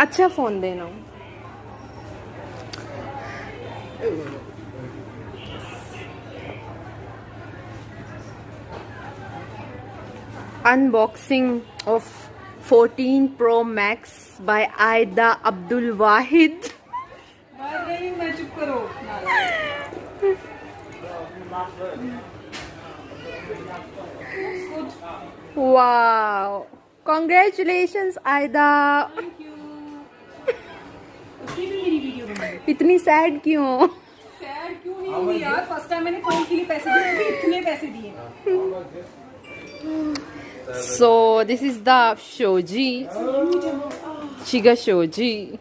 अच्छा फोन देना। Unboxing of 14 Pro Max by Aida Abdul Wahid. Wow! Congratulations, Aida. इतनी sad क्यों? Sad क्यों नहीं हुई यार? फर्स्ट टाइम मैंने फोन के लिए पैसे दिए, इतने पैसे दिए। So this is the shoji, Shiga shoji.